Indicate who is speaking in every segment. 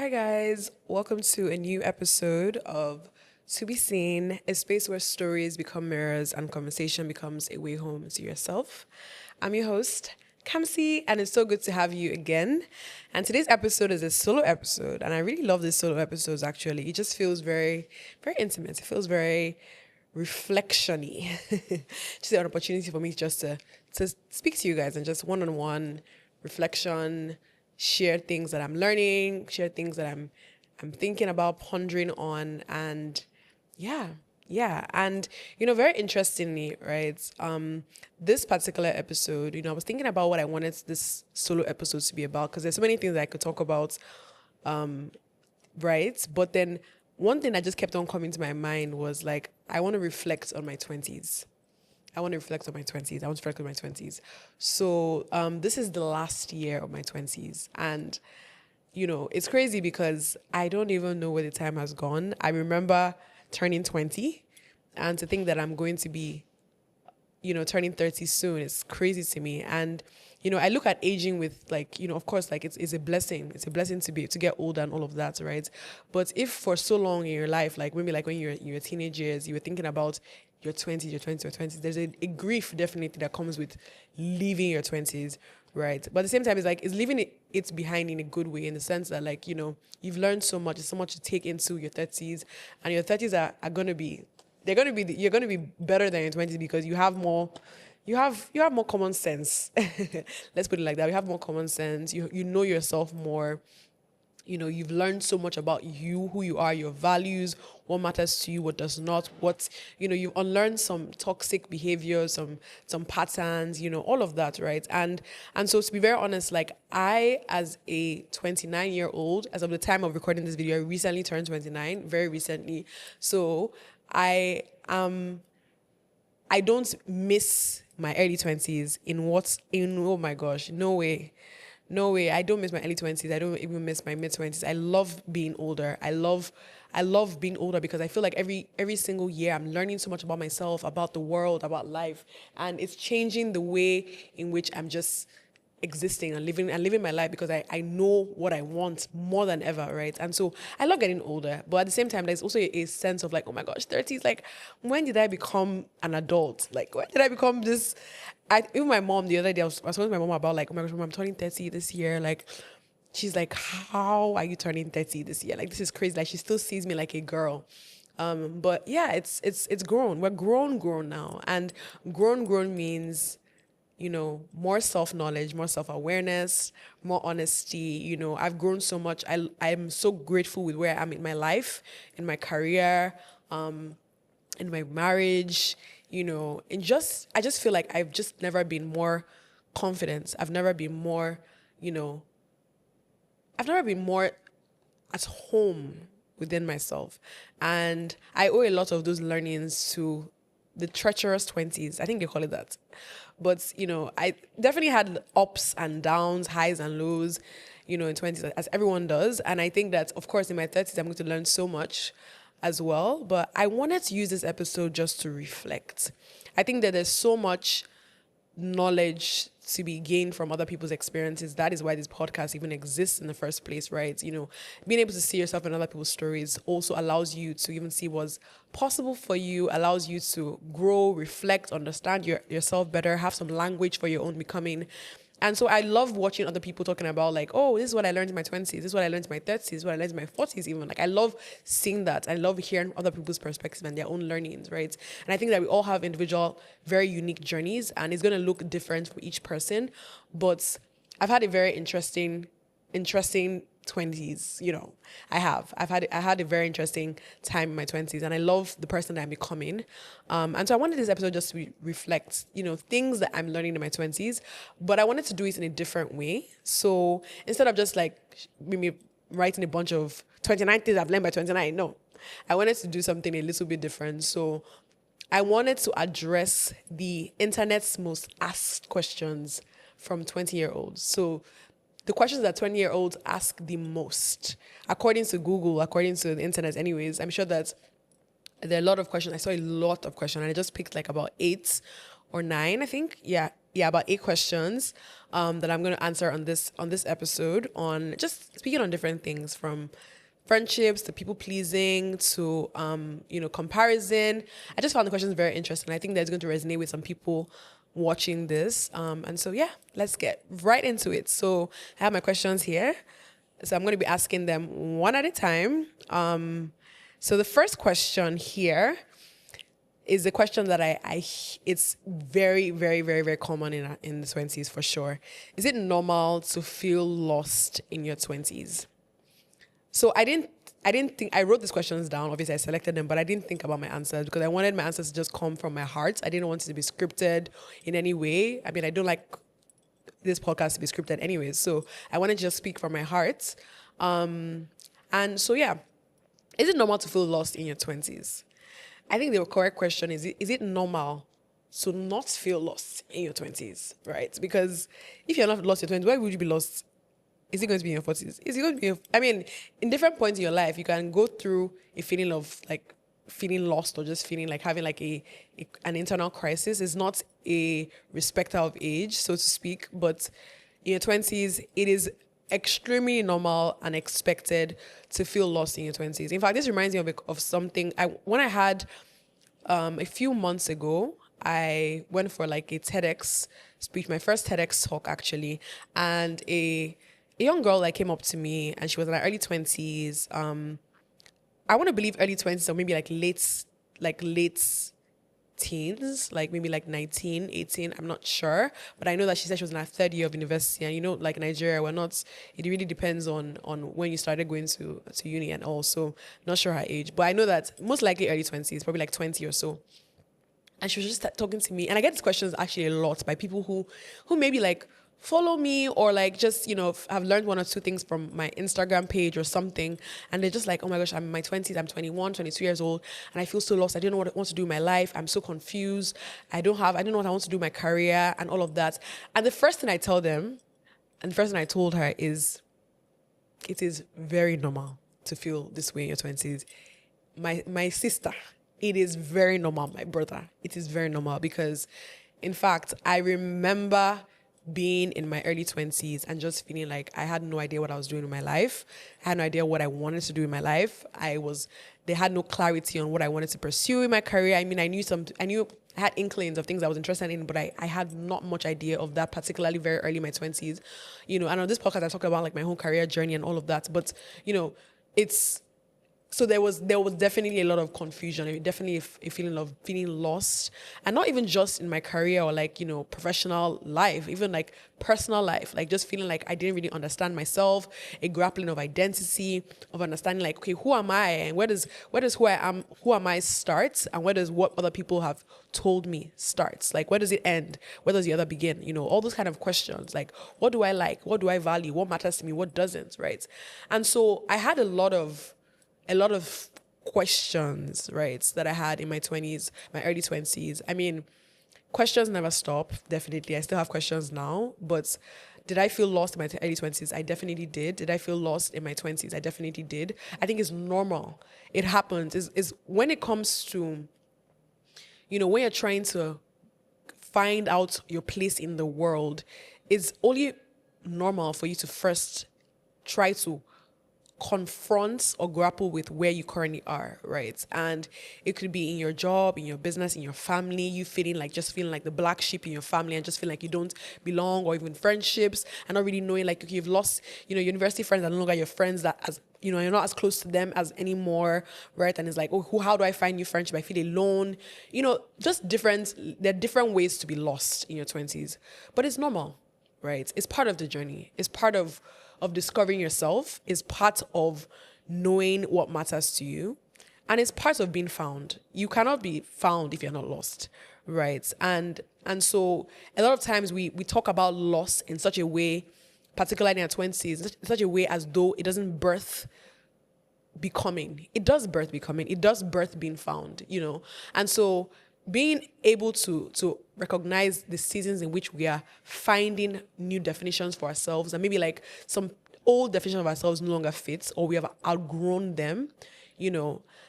Speaker 1: Hi, guys. Welcome to a new episode of To Be Seen, a space where stories become mirrors and conversation becomes a way home to yourself. I'm your host, Kamsi, and it's so good to have you again. And today's episode is a solo episode, and I really love these solo episodes actually. It just feels very, very intimate. It feels very reflection-y. Just an opportunity for me to speak to you guys and just one-on-one reflection, share things that I'm learning, share things that I'm thinking about, pondering on, and and very interestingly, right? This particular episode, I was thinking about what I wanted this solo episode to be about because there's so many things that I could talk about, right? But then one thing that just kept on coming to my mind was like, I want to reflect on my 20s. I want to reflect on my 20s. I want to reflect on my 20s. So this is the last year of my 20s. And, it's crazy because I don't even know where the time has gone. I remember turning 20 and to think that I'm going to be, turning 30 soon. It's crazy to me. And, I look at aging with like, of course, like it's a blessing. It's a blessing to get older and all of that, right? But if for so long in your life, like maybe like when you're in your teenage years, you were thinking about your 20s, your 20s, there's a grief definitely that comes with leaving your 20s, right? But at the same time, it's leaving it behind in a good way in the sense that like, you've learned so much, there's so much to take into your 30s, and your 30s are going to be, you're going to be better than your 20s because you have more common sense. Let's put it like that. You have more common sense. You know yourself more. You've learned so much about you, who you are, your values, what matters to you, what does not, you've unlearned some toxic behaviors, some patterns, all of that, right? And so to be very honest, like I, as a 29-year-old, as of the time of recording this video, I recently turned 29, very recently. So I don't miss my early 20s oh my gosh, no way. No way. I don't miss my early 20s. I don't even miss my mid 20s. I love being older. I love being older because I feel like every single year I'm learning so much about myself, about the world, about life, and it's changing the way in which I'm just existing and living my life because I know what I want more than ever, right? And so I love getting older, but at the same time there's also a sense of like, oh my gosh, 30 is like, when did I become an adult? Like, when did I become this? Even my mom the other day, I was talking to my mom about like, oh my gosh, mom, I'm turning 30 this year. Like, she's like, how are you turning 30 this year? Like, this is crazy. Like, she still sees me like a girl. But yeah, it's grown. We're grown now. And grown means, more self-knowledge, more self-awareness, more honesty. I've grown so much. I'm so grateful with where I am in my life, in my career, in my marriage, I just feel like I've just never been more confident. I've never been more at home within myself. And I owe a lot of those learnings to the treacherous 20s. I think they call it that. But, I definitely had ups and downs, highs and lows, in 20s, as everyone does. And I think that, of course, in my 30s, I'm going to learn so much as well. But I wanted to use this episode just to reflect. I think that there's so much knowledge to be gained from other people's experiences. That is why this podcast even exists in the first place, right? Being able to see yourself in other people's stories also allows you to even see what's possible for you, allows you to grow, reflect, understand yourself better, have some language for your own becoming. And so I love watching other people talking about like, oh, this is what I learned in my 20s, this is what I learned in my 30s, this is what I learned in my 40s even. Like I love seeing that. I love hearing other people's perspectives and their own learnings, right? And I think that we all have individual, very unique journeys and it's going to look different for each person. But I've had a very interesting 20s, I had a very interesting time in my 20s and I love the person that I'm becoming. And so I wanted this episode just to reflect, things that I'm learning in my 20s, but I wanted to do it in a different way. So instead of just like maybe writing a bunch of 29 things I've learned by 29, no, I wanted to do something a little bit different. So I wanted to address the internet's most asked questions from 20-year-olds. So the questions that 20-year-olds ask the most, according to Google, according to the internet anyways, I'm sure that there are a lot of questions. I saw a lot of questions and I just picked like about 8 or 9, I think. Yeah, about 8 questions that I'm going to answer on this episode, on just speaking on different things, from friendships to people pleasing to comparison. I just found the questions very interesting. I think that's going to resonate with some people watching this. And so yeah, let's get right into it. So I have my questions here. So I'm going to be asking them one at a time. So the first question here is a question that it's very, very, very, very common in the 20s for sure. Is it normal to feel lost in your 20s? So I didn't think, I wrote these questions down. Obviously I selected them, but I didn't think about my answers because I wanted my answers to just come from my heart. I didn't want it to be scripted in any way. I mean, I don't like this podcast to be scripted anyways. So I wanted to just speak from my heart. And so yeah, is it normal to feel lost in your 20s? I think the correct question is it normal to not feel lost in your 20s, right? Because if you're not lost in your 20s, why would you be lost? Is it going to be in your 40s? Is it going to be, in different points in your life, you can go through a feeling of like feeling lost, or just feeling like having like an internal crisis. It's not a respecter of age, so to speak, but in your 20s, it is extremely normal and expected to feel lost in your 20s. In fact, this reminds me of something. When I had a few months ago, I went for like a TEDx speech, my first TEDx talk actually, and a young girl like came up to me, and she was in her early 20s. I want to believe early 20s, or maybe like late teens, like maybe like 19, 18, I'm not sure. But I know that she said she was in her third year of university. And like Nigeria, it really depends on when you started going to uni, and also not sure her age. But I know that most likely early 20s, probably like 20 or so. And she was just talking to me. And I get these questions actually a lot by people who maybe like follow me, or like just, have learned one or two things from my Instagram page or something. And they're just like, oh my gosh, I'm in my 20s, I'm 21, 22 years old, and I feel so lost. I don't know what I want to do in my life. I'm so confused. I don't know what I want to do in my career and all of that. And the first thing I tell them, and the first thing I told her is, it is very normal to feel this way in your 20s. My sister, it is very normal. My brother, it is very normal, because in fact, I remember being in my early 20s and just feeling like I had no idea what I was doing in my life. I had no idea what I wanted to do in my life. They had no clarity on what I wanted to pursue in my career. I mean, I had inklings of things I was interested in, but I had not much idea of that, particularly very early in my 20s. And on this podcast, I talk about like my whole career journey and all of that. But, so there was definitely a lot of confusion, definitely a feeling of feeling lost, and not even just in my career or like, professional life, even like personal life, like just feeling like I didn't really understand myself, a grappling of identity, of understanding like, okay, who am I, and where does who am I start, and where does what other people have told me starts, like where does it end, where does the other begin, all those kind of questions, like what do I like, what do I value, what matters to me, what doesn't, right? And so I had a lot of questions, right, that I had in my 20s, my early 20s. I mean, questions never stop, definitely. I still have questions now, but did I feel lost in my early 20s? I definitely did. Did I feel lost in my 20s? I definitely did. I think it's normal. It happens. Is when it comes to, when you're trying to find out your place in the world, it's only normal for you to first try to confront or grapple with where you currently are, right? And it could be in your job, in your business, in your family, you feeling like the black sheep in your family, and just feel like you don't belong, or even friendships, and not really knowing like you've lost, your university friends are no longer your friends, that as you're not as close to them as anymore, right? And it's like, how do I find new friendship? I feel alone, just different. There are different ways to be lost in your 20s, but it's normal, right? It's part of the journey. It's part of discovering yourself, is part of knowing what matters to you, and it's part of being found. You cannot be found if you're not lost, right? And so a lot of times we talk about loss in such a way, particularly in our 20s, in such a way as though it doesn't birth becoming. It does birth becoming. It does birth being found, And so being able to recognize the seasons in which we are finding new definitions for ourselves, and maybe like some old definition of ourselves no longer fits, or we have outgrown them,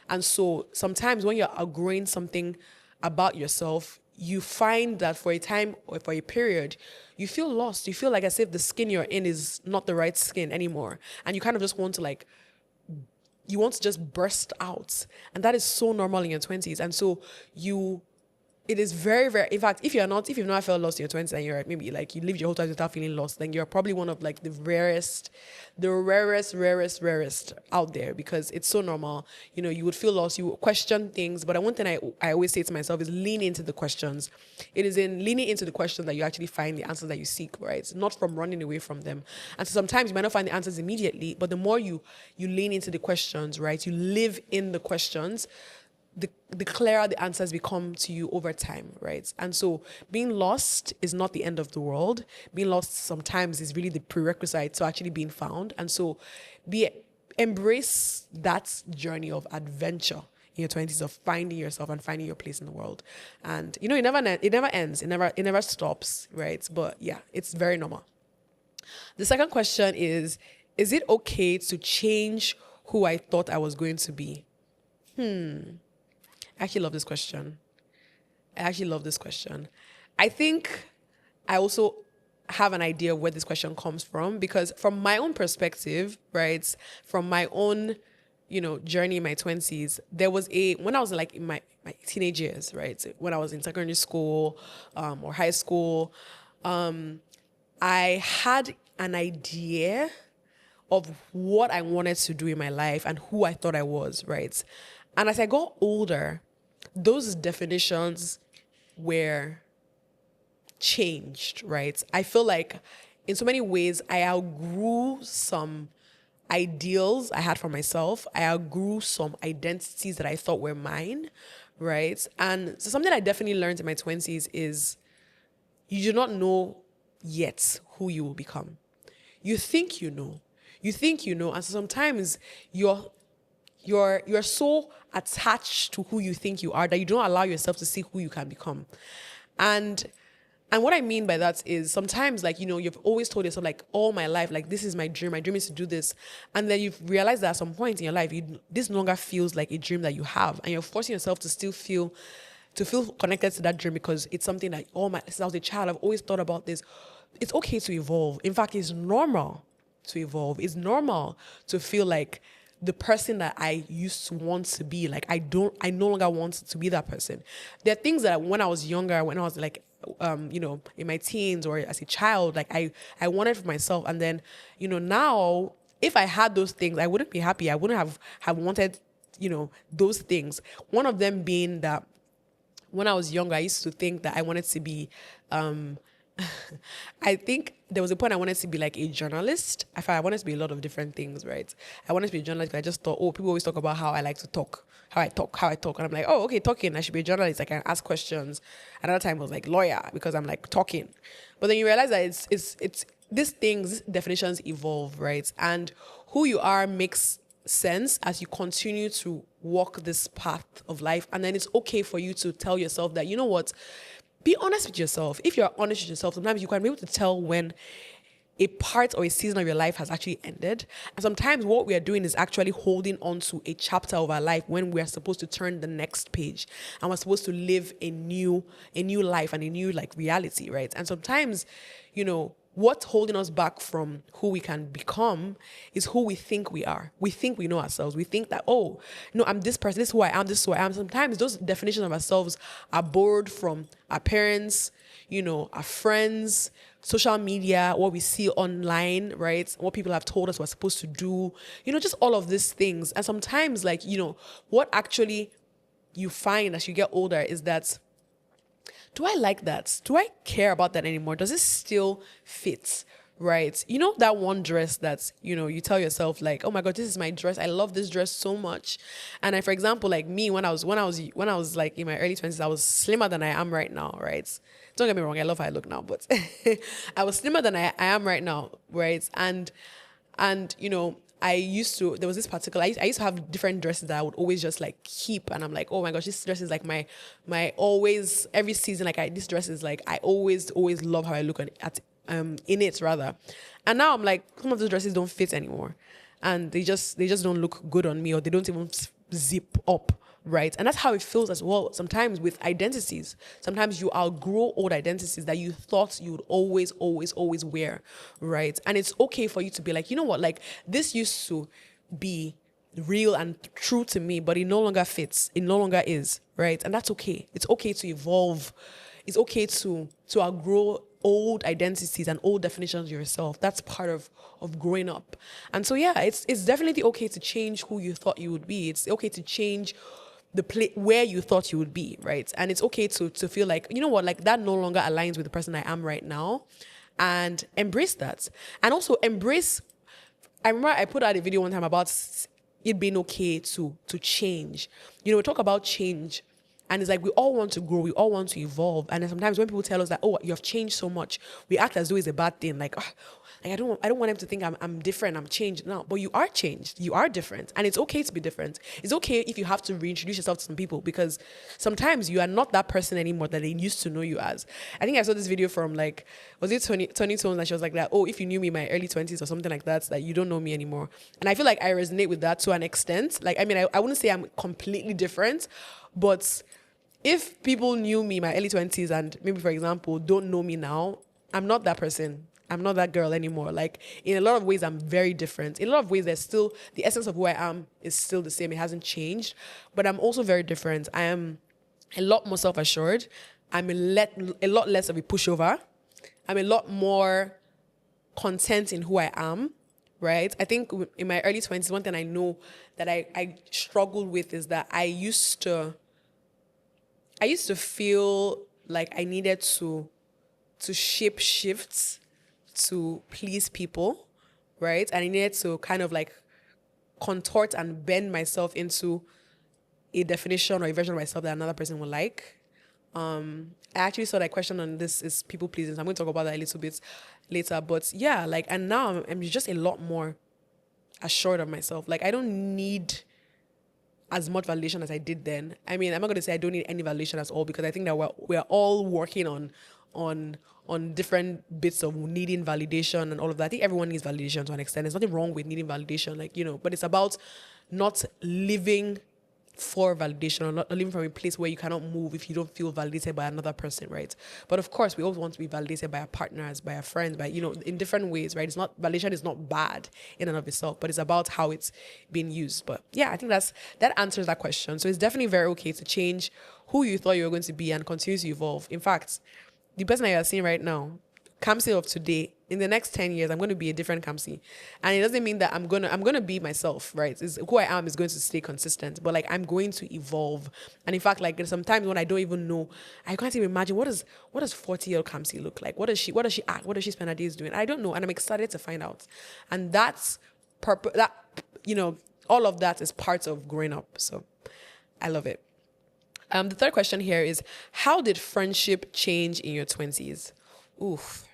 Speaker 1: And so sometimes when you're outgrowing something about yourself, you find that for a time or for a period, you feel lost. You feel like as if the skin you're in is not the right skin anymore. And you kind of just want to like, you want to just burst out. And that is so normal in your 20s. And so it is very, very, in fact, if you've not felt lost in your 20s and you're maybe like, you lived your whole time without feeling lost, then you're probably one of like the rarest out there, because it's so normal. You know, you would feel lost, you would question things. But one thing I always say to myself is lean into the questions. It is in leaning into the questions that you actually find the answers that you seek, right? It's not from running away from them. And so sometimes you might not find the answers immediately, but the more you lean into the questions, right? You live in the questions, the clearer the answers become to you over time, right? And so being lost is not the end of the world. Being lost sometimes is really the prerequisite to actually being found. And so embrace that journey of adventure in your 20s, of finding yourself and finding your place in the world. And you know, it never ends. It never stops, right? But yeah, it's very normal. The second question is it okay to change who I thought I was going to be? I actually love this question. I think I also have an idea of where this question comes from, because from my own perspective, right, from my own, journey in my 20s, there was when I was like in my teenage years, right, when I was in secondary school or high school, I had an idea of what I wanted to do in my life and who I thought I was, right? And as I got older, those definitions were changed, right? I feel like in so many ways, I outgrew some ideals I had for myself. I outgrew some identities that I thought were mine, right? And so something I definitely learned in my 20s is you do not know yet who you will become. You think you know. And so sometimes you're so attached to who you think you are that you don't allow yourself to see who you can become. And what I mean by that is sometimes, like, you've always told yourself, like, all my life, like, this is my dream. My dream is to do this. And then you've realized that at some point in your life, this no longer feels like a dream that you have. And you're forcing yourself to still feel connected to that dream, because it's something that since I was a child, I've always thought about this. It's okay to evolve. In fact, it's normal to evolve. It's normal to feel like the person that I used to want to be, like, I no longer want to be that person. There are things that when I was younger, when I was like, in my teens or as a child, like I wanted for myself. And then, now if I had those things, I wouldn't be happy. I wouldn't have wanted, those things. One of them being that when I was younger, I used to think that I wanted to be, I think there was a point I wanted to be like a journalist. I wanted to be a lot of different things, right? I wanted to be a journalist, but I just thought, people always talk about how I like to talk, how I talk. And I'm like, oh, okay, talking, I should be a journalist. I can ask questions. Another time I was like lawyer, because I'm like talking. But then you realize that it's these definitions evolve, right? And who you are makes sense as you continue to walk this path of life. And then it's okay for you to tell yourself that, you know what, be honest with yourself. If you're honest with yourself, sometimes you can be able to tell when a part or a season of your life has actually ended. And sometimes what we are doing is actually holding on to a chapter of our life when we are supposed to turn the next page, and we're supposed to live a new life and a new like reality, right? And sometimes, what's holding us back from who we can become is who we think we are. We think we know ourselves. We think that, I'm this person, this is who I am, this is who I am. Sometimes those definitions of ourselves are borrowed from our parents, our friends, social media, what we see online, right? What people have told us we're supposed to do, just all of these things. And sometimes, like, what actually you find as you get older is that, do I like that? Do I care about that anymore? Does it still fit? Right? That one dress that's, you tell yourself like, oh my God, this is my dress. I love this dress so much. And for example, like me, when I was like in my early 20s, I was slimmer than I am right now, right? Don't get me wrong, I love how I look now, but I was slimmer than I am right now, right? And there was this particular, I used to have different dresses that I would always just like keep. And I'm like, oh my gosh, this dress is like my always, every season, like this dress is like, I always love how I look in it rather. And now I'm like, some of those dresses don't fit anymore. And they just don't look good on me, or they don't even zip up right? And that's how it feels as well sometimes with identities. Sometimes you outgrow old identities that you thought you would always, always, always wear, right? And it's okay for you to be like, you know what, like this used to be real and true to me, but it no longer fits. It no longer is, right? And that's okay. It's okay to evolve. It's okay to outgrow old identities and old definitions of yourself. That's part of growing up. And so yeah, it's definitely okay to change who you thought you would be. It's okay to change where you thought you would be, right? And it's okay to feel like, you know what, like that no longer aligns with the person I am right now, and embrace that. And also embrace. I remember I put out a video one time about it being okay to change. You know, we talk about change, and it's like we all want to grow, we all want to evolve. And then sometimes when people tell us that, oh, you have changed so much, we act as though it's a bad thing. Like, oh, like I don't want them to think I'm different, I'm changed. No, but you are changed, you are different, and it's okay to be different. It's okay if you have to reintroduce yourself to some people, because sometimes you are not that person anymore that they used to know you as. I think I saw this video from like, was it Tony Tones, and she was like that, oh, if you knew me in my early 20s or something like that you don't know me anymore. And I feel like I resonate with that to an extent. Like, I mean, I wouldn't say I'm completely different, but if people knew me in my early 20s and maybe, for example, don't know me now, I'm not that person. I'm not that girl anymore. Like, in a lot of ways, I'm very different. In a lot of ways, there's still, the essence of who I am is still the same. It hasn't changed. But I'm also very different. I am a lot more self-assured. I'm a lot less of a pushover. I'm a lot more content in who I am, right? I think in my early 20s, one thing I know that I struggled with is that I used to feel like I needed to shape shift to please people, right? And I needed to kind of like contort and bend myself into a definition or a version of myself that another person would like. I actually saw that question on this is people pleasing. So I'm going to talk about that a little bit later. But yeah, like, and now I'm just a lot more assured of myself. Like, I don't need as much validation as I did then. I mean, I'm not going to say I don't need any validation at all, because I think that we're all working on different bits of needing validation and all of that. I think everyone needs validation to an extent. There's nothing wrong with needing validation, like, you know, but it's about not living for validation, or not living from a place where you cannot move if you don't feel validated by another person, right? But of course, we always want to be validated by our partners, by our friends, by, you know, in different ways, right? It's not, validation is not bad in and of itself, but it's about how it's being used. But yeah, I think that answers that question. So it's definitely very okay to change who you thought you were going to be and continue to evolve. In fact, the person that you are seeing right now, Kamsi of today, in the next 10 years, I'm going to be a different Kamsi. And it doesn't mean that I'm going to be myself, right? Who I am is going to stay consistent, but like, I'm going to evolve. And in fact, like, sometimes when I don't even know, I can't even imagine what does 40-year-old Kamsi look like? What does she act? What does she spend her days doing? I don't know. And I'm excited to find out. And that's that, you know, all of that is part of growing up. So I love it. The third question here is, how did friendship change in your 20s? Oof.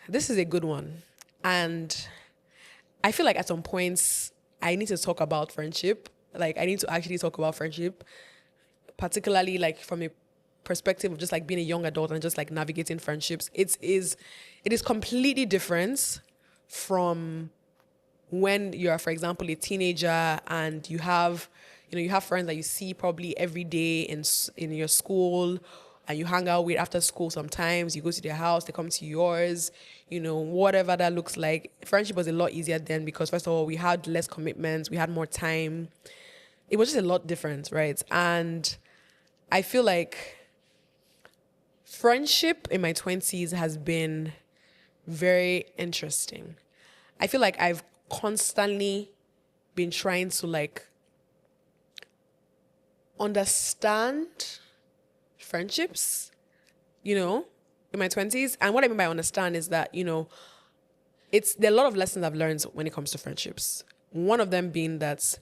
Speaker 1: This is a good one. And I feel like at some points, I need to talk about friendship. Like, I need to actually talk about friendship, particularly like from a perspective of just like being a young adult and just like navigating friendships. It is completely different from when you're, for example, a teenager and you have friends that you see probably every day in your school, and you hang out with after school sometimes. You go to their house, they come to yours, you know, whatever that looks like. Friendship was a lot easier then because, first of all, we had less commitments, we had more time. It was just a lot different, right? And I feel like friendship in my 20s has been very interesting. I feel like I've constantly been trying to like understand friendships, you know, in my 20s. And what I mean by understand is that, you know, there are a lot of lessons I've learned when it comes to friendships. One of them being that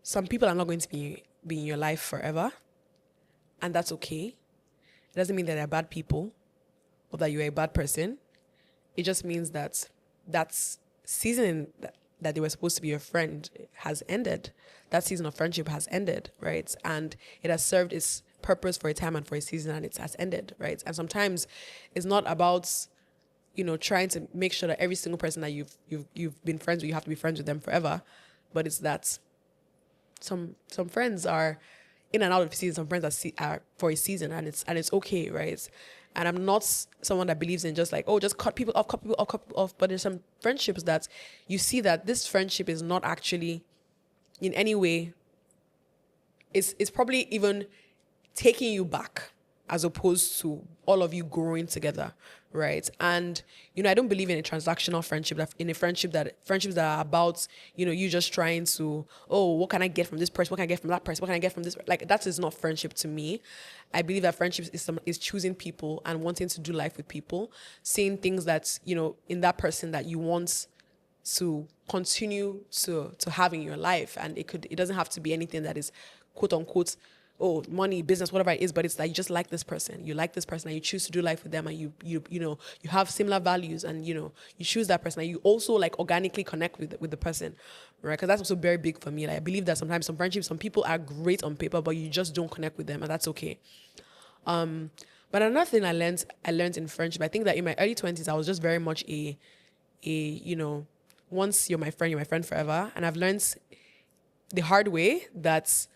Speaker 1: some people are not going to be in your life forever, and that's okay. It doesn't mean that they're bad people or that you're a bad person. It just means that season that they were supposed to be your friend has ended. That season of friendship has ended, right? And it has served its purpose for a time and for a season, and it has ended, right? And sometimes it's not about, you know, trying to make sure that every single person that you've been friends with, you have to be friends with them forever, but it's that some friends are in and out of season. Some friends are for a season, and it's okay, right? And I'm not someone that believes in just like, oh, just cut people off, cut people off, cut people off. But there's some friendships that you see that this friendship is not actually in any way, it's probably even taking you back as opposed to all of you growing together, right? And I don't believe in a transactional friendship. In a friendships that are about you just trying to, oh, what can I get from this person? What can I get from that person? What can I get from this? Like, that is not friendship to me. I believe that friendships is choosing people and wanting to do life with people, seeing things that in that person that you want to continue to have in your life. And it doesn't have to be anything that is quote unquote, oh, money, business, whatever it is, but it's like you just like this person. You like this person and you choose to do life with them, and you have similar values, and you choose that person, and you also like organically connect with the person, right? Because that's also very big for me. Like, I believe that sometimes some friendships, some people are great on paper, but you just don't connect with them, and that's okay. But another thing I learned in friendship, I think that in my early 20s, I was just very much a once you're my friend forever. And I've learned the hard way that,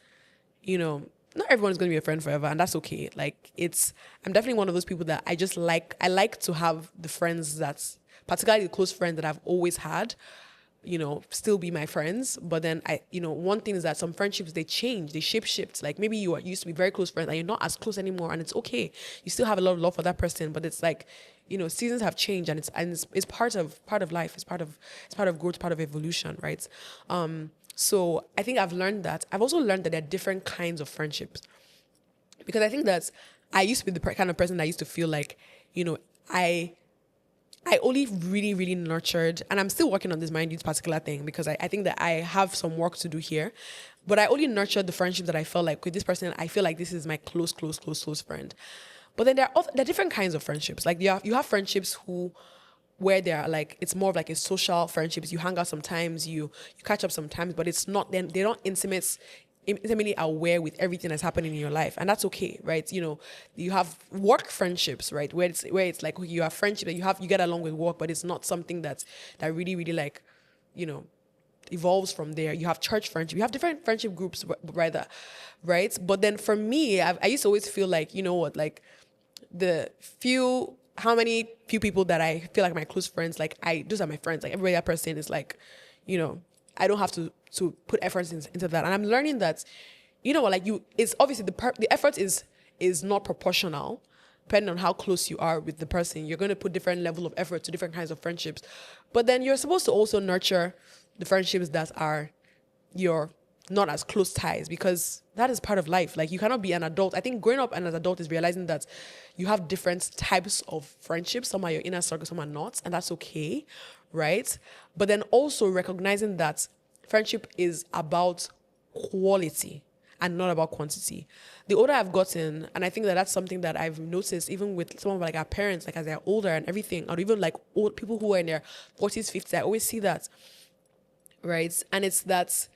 Speaker 1: not everyone's going to be a friend forever, and that's okay. Like, I'm definitely one of those people that I like to have the friends that's, particularly the close friends that I've always had, still be my friends. But then one thing is that some friendships, they change, they shape shift. Like, maybe you used to be very close friends and you're not as close anymore, and it's okay. You still have a lot of love for that person, but it's like, seasons have changed, and it's part of life. It's part of growth, part of evolution, right? So I think I've learned that. I've also learned that there are different kinds of friendships, because I think that I used to be the kind of person that used to feel like, I only really, really nurtured, and I'm still working on this, mind you, this particular thing, because I think that I have some work to do here, but I only nurtured the friendship that I felt like with this person, I feel like this is my close friend. But then there are different kinds of friendships. Like, you have friendships where they're like, it's more of like a social friendships. You hang out sometimes, you catch up sometimes, but it's not, then they're not intimately aware with everything that's happening in your life, and that's okay, right? You have work friendships, right, where it's like, okay, you have friendship that you get along with work, but it's not something that really, really like, evolves from there. You have church friendship, you have different friendship groups, rather, right? But then for me, I used to always feel like, like how many few people that I feel like my close friends, like those are my friends. Like, every other person is like, I don't have to put efforts into that. And I'm learning that, it's obviously the effort is not proportional, depending on how close you are with the person. You're going to put different level of effort to different kinds of friendships. But then you're supposed to also nurture the friendships that are your not as close ties, because that is part of life. Like, you cannot be an adult. I think growing up and as an adult is realizing that you have different types of friendships. Some are your inner circle, some are not, and that's okay, right? But then also recognizing that friendship is about quality and not about quantity. The older I've gotten, and I think that that's something that I've noticed even with some of like our parents, like as they're older and everything, or even like old people who are in their 40s, 50s, I always see that, right? And it's that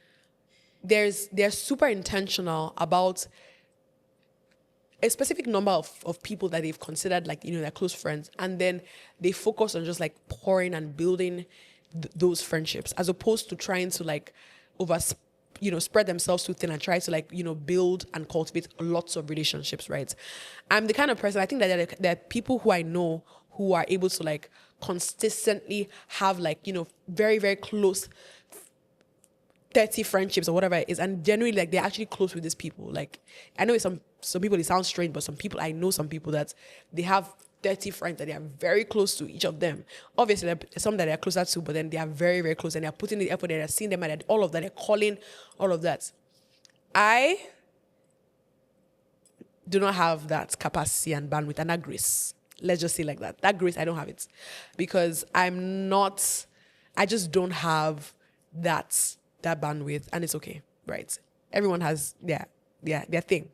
Speaker 1: they're super intentional about a specific number of people that they've considered like, their close friends. And then they focus on just like pouring and building those friendships, as opposed to trying to like spread themselves too thin and try to like, build and cultivate lots of relationships, right? I'm the kind of person, I think that there are people who I know who are able to like consistently have like, very, very close 30 friendships or whatever it is, and generally like they're actually close with these people. Like, I know some people, it sounds strange, but I know some people that they have 30 friends that they are very close to, each of them. Obviously there's some that they're closer to, but then they are very, very close, and they're putting the effort, they're seeing them, and all of that, they're calling, all of that. I do not have that capacity and bandwidth and that grace. Let's just say like that. That grace, I don't have it, because I just don't have that bandwidth, and it's okay, right? Everyone has their thing.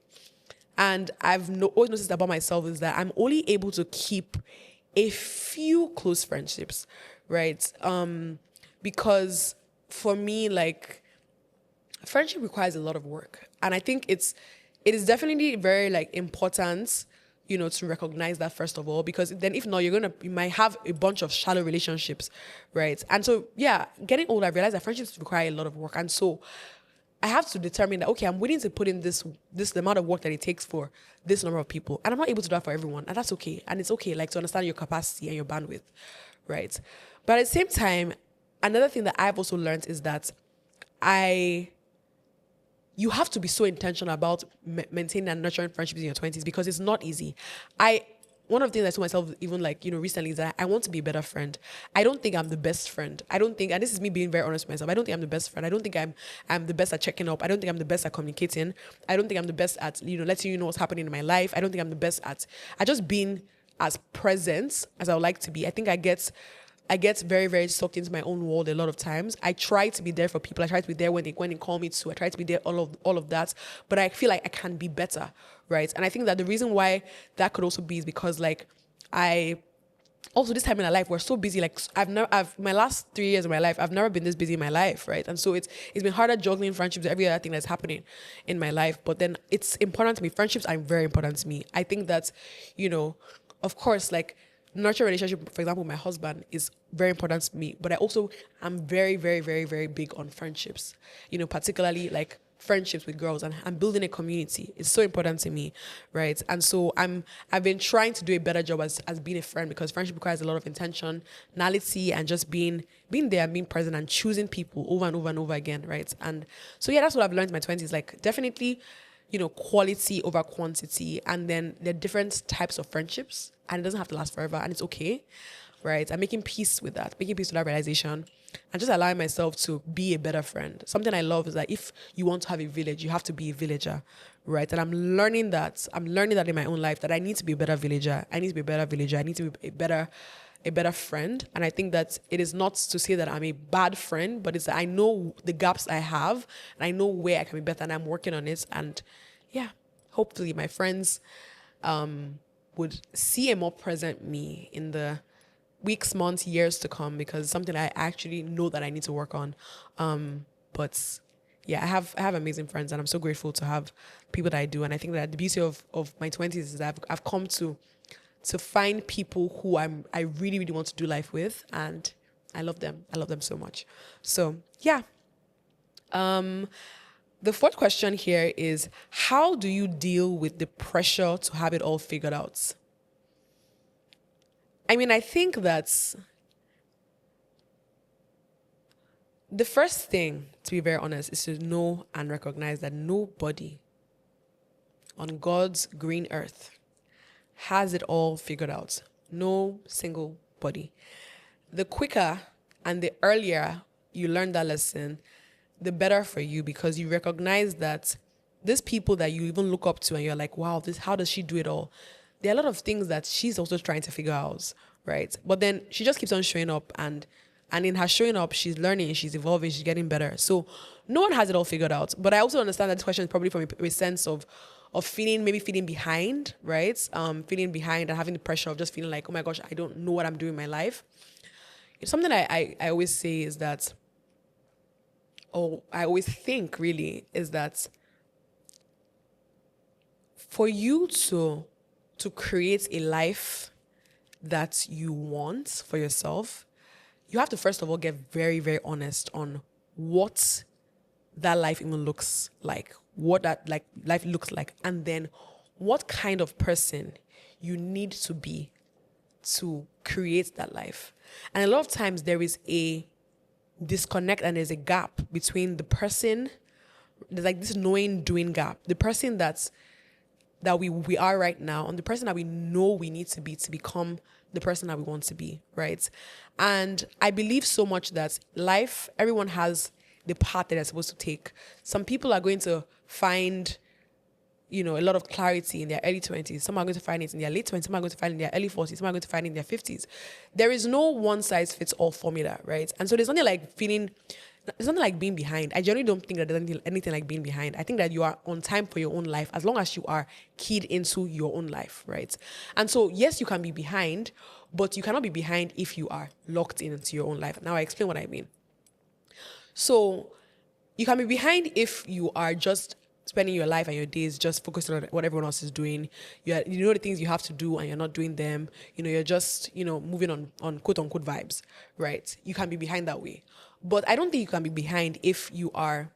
Speaker 1: And I've always noticed about myself is that I'm only able to keep a few close friendships, right? Because for me, like, friendship requires a lot of work, and I think it is definitely very like important, to recognize that first of all, because then if not, you might have a bunch of shallow relationships, right? And so, yeah, getting older, I realized that friendships require a lot of work. And so I have to determine that, okay, I'm willing to put in the amount of work that it takes for this number of people. And I'm not able to do that for everyone. And that's okay. And it's okay, like, to understand your capacity and your bandwidth, right? But at the same time, another thing that I've also learned is that you have to be so intentional about maintaining and nurturing friendships in your 20s, because it's not easy. One of the things I told myself, even like, recently, is that I want to be a better friend. I don't think I'm the best friend. I don't think, and this is me being very honest with myself, I don't think I'm the best friend. I don't think I'm the best at checking up. I don't think I'm the best at communicating. I don't think I'm the best at, letting you know what's happening in my life. I don't think I'm the best at just being as present as I would like to be. I think I get very, very sucked into my own world a lot of times. I try to be there for people. I try to be there when they call me to. I try to be there, all of that. But I feel like I can be better, right? And I think that the reason why that could also be is because, like, also this time in my life, we're so busy. Like, my last 3 years of my life, I've never been this busy in my life, right? And so it's been harder juggling friendships, every other thing that's happening in my life. But then it's important to me. Friendships are very important to me. I think that, of course, like, nurture relationship, for example, with my husband is very important to me. But I also am very, very, very, very big on friendships, particularly like friendships with girls, and building a community is so important to me, right? And so I've been trying to do a better job as being a friend, because friendship requires a lot of intentionality and just being there and being present and choosing people over and over and over again, right? And so that's what I've learned in my 20s. Like, definitely, quality over quantity, and then there are different types of friendships, and it doesn't have to last forever, and it's okay, right? I'm making peace with that realization, and just allowing myself to be a better friend. Something I love is that if you want to have a village, you have to be a villager, right? And I'm learning that in my own life, that I need to be a better villager. I need to be a better friend. And I think that it is not to say that I'm a bad friend, but it's that I know the gaps I have, and I know where I can be better, and I'm working on it. And hopefully my friends would see a more present me in the weeks, months, years to come, because it's something I actually know that I need to work on. But I have amazing friends, and I'm so grateful to have people that I do. And I think that the beauty of my 20s is that I've come to find people who I really, really want to do life with, and I love them. I love them so much. So the fourth question here is, how do you deal with the pressure to have it all figured out? I mean, I think that the first thing, to be very honest, is to know and recognize that nobody on God's green earth has it all figured out. No single body. The quicker and the earlier you learn that lesson, the better for you, because you recognize that these people that you even look up to and you're like, wow, how does she do it all? There are a lot of things that she's also trying to figure out, right? But then she just keeps on showing up, and in her showing up, she's learning, she's evolving, she's getting better. So no one has it all figured out. But I also understand that this question is probably from a sense of feeling behind, right? Feeling behind and having the pressure of just feeling like, oh my gosh, I don't know what I'm doing in my life. It's something I always say is that, I always think really, is that for you to create a life that you want for yourself, you have to first of all get very, very honest on what that life even looks like, what that life looks like, and then what kind of person you need to be to create that life. And a lot of times there is a disconnect and there's a gap between the person, there's like this knowing doing gap, the person that we are right now, and the person that we know we need to be to become the person that we want to be, right? And I believe so much that life, everyone has the path that they're supposed to take. Some people are going to find, a lot of clarity in their early 20s. Some are going to find it in their late 20s. Some are going to find it in their early 40s. Some are going to find it in their 50s. There is no one size fits all formula, right? And so there's nothing like being behind. I generally don't think that there's anything like being behind. I think that you are on time for your own life as long as you are keyed into your own life, right? And so, yes, you can be behind, but you cannot be behind if you are locked into your own life. Now, I explain what I mean. So, you can be behind if you are just spending your life and your days just focused on what everyone else is doing. You know the things you have to do and you're not doing them. You're just, moving on quote unquote vibes, right? You can be behind that way. But I don't think you can be behind if you are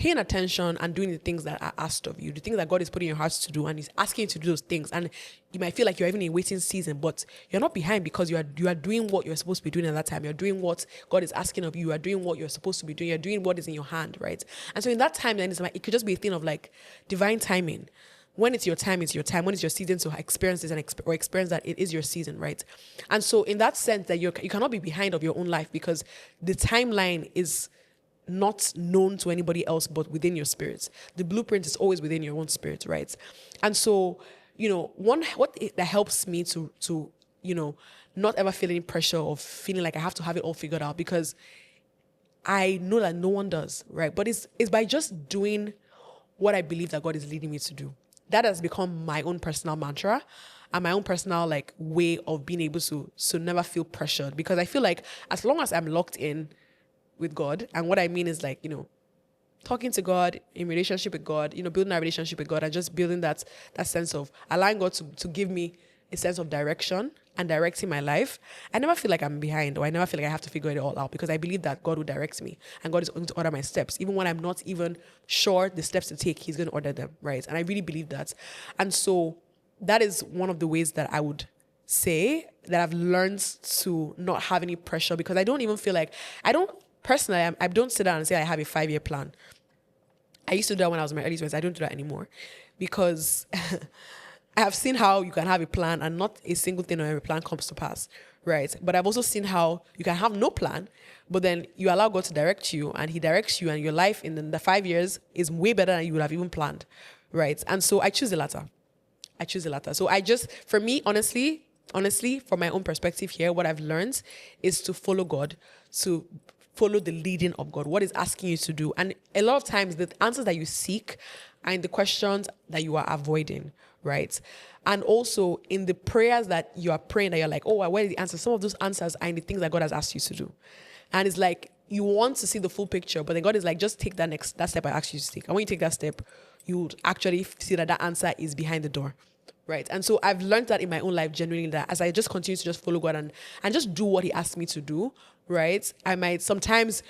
Speaker 1: paying attention and doing the things that are asked of you, the things that God is putting in your hearts to do, and He's asking you to do those things. And you might feel like you're even in a waiting season, but you're not behind, because you are doing what you're supposed to be doing at that time. You're doing what God is asking of you. You are doing what you're supposed to be doing. You're doing what is in your hand, right? And so in that time, then it could just be a thing of like divine timing. When it's your time, it's your time. When it's your season to experience this or experience that, it is your season, right? And so in that sense, that you cannot be behind of your own life, because the timeline is not known to anybody else but within your spirit. The blueprint is always within your own spirit, right? And so, that helps me to not ever feel any pressure of feeling like I have to have it all figured out, because I know that no one does, right? But it's by just doing what I believe that God is leading me to do. That has become my own personal mantra and my own personal way of being able to never feel pressured, because I feel like as long as I'm locked in with God, and what I mean is talking to God, in relationship with God, building a relationship with God, and just building that sense of allowing God to give me a sense of direction and directing my life. I never feel like I'm behind, or I never feel like I have to figure it all out, because I believe that God will direct me and God is going to order my steps. Even when I'm not even sure the steps to take, He's going to order them, right? And I really believe that. And so that is one of the ways that I would say that I've learned to not have any pressure, because I don't even feel like, I don't sit down and say I have a 5-year plan. I used to do that when I was in my early 20s. I don't do that anymore, because I have seen how you can have a plan and not a single thing or every plan comes to pass, right? But I've also seen how you can have no plan, but then you allow God to direct you, and He directs you, and your life in the 5 years is way better than you would have even planned, right? And so I choose the latter. So for me, honestly, from my own perspective here, what I've learned is to follow God, to follow the leading of God, what He's asking you to do. And a lot of times the answers that you seek are in the questions that you are avoiding, right? And also in the prayers that you are praying, that you're like, oh, where are the answers? Some of those answers are in the things that God has asked you to do. And it's like, you want to see the full picture, but then God is like, just take that step I asked you to take. And when you take that step, you would actually see that answer is behind the door. Right. And so I've learned that in my own life, genuinely, that as I just continue to just follow God and just do what He asked me to do, right? I might sometimes,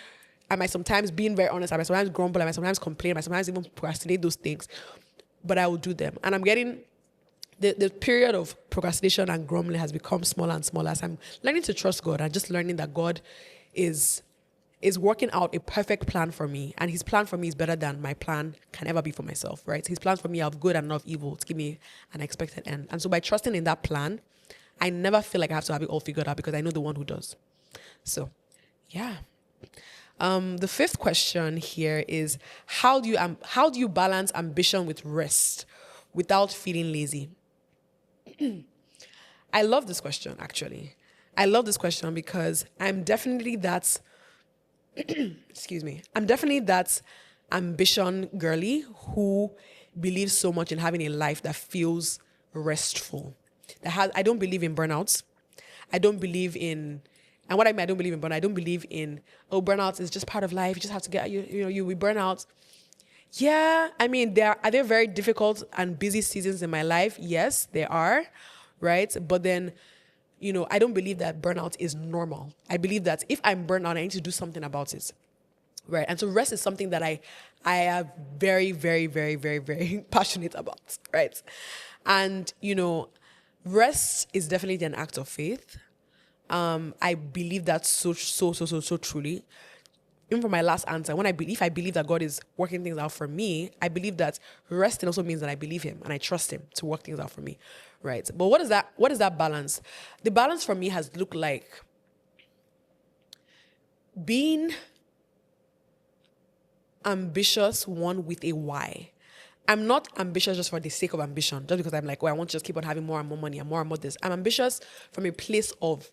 Speaker 1: being very honest, I might sometimes grumble, I might sometimes complain, I might sometimes even procrastinate those things, but I will do them. And I'm getting, the period of procrastination and grumbling has become smaller and smaller as I'm learning to trust God and just learning that God is working out a perfect plan for me, and His plan for me is better than my plan can ever be for myself, right? His plans for me are of good and not of evil, to give me an expected end. And so by trusting in that plan, I never feel like I have to have it all figured out, because I know the one who does. So, yeah. The fifth question here is, how do you balance ambition with rest without feeling lazy? I love this question, actually. I love this question because I'm definitely that ambition girly who believes so much in having a life that feels restful. I don't believe in burnouts. I don't believe in, and what I mean, I don't believe in burnout. I don't believe in, burnout is just part of life. You just have to get, you will burn out. Yeah, I mean, are there very difficult and busy seasons in my life? Yes, there are, right? But then, I don't believe that burnout is normal. I believe that if I'm burnt out, I need to do something about it, right? And so rest is something that I am very, very, very, very, very passionate about, right? And, rest is definitely an act of faith. I believe that so truly. Even for my last answer, if I believe that God is working things out for me, I believe that resting also means that I believe Him and I trust Him to work things out for me, right? But what is that balance? The balance for me has looked like being ambitious, one with a why. I'm not ambitious just for the sake of ambition, just because I'm like, I want to just keep on having more and more money and more this. I'm ambitious from a place of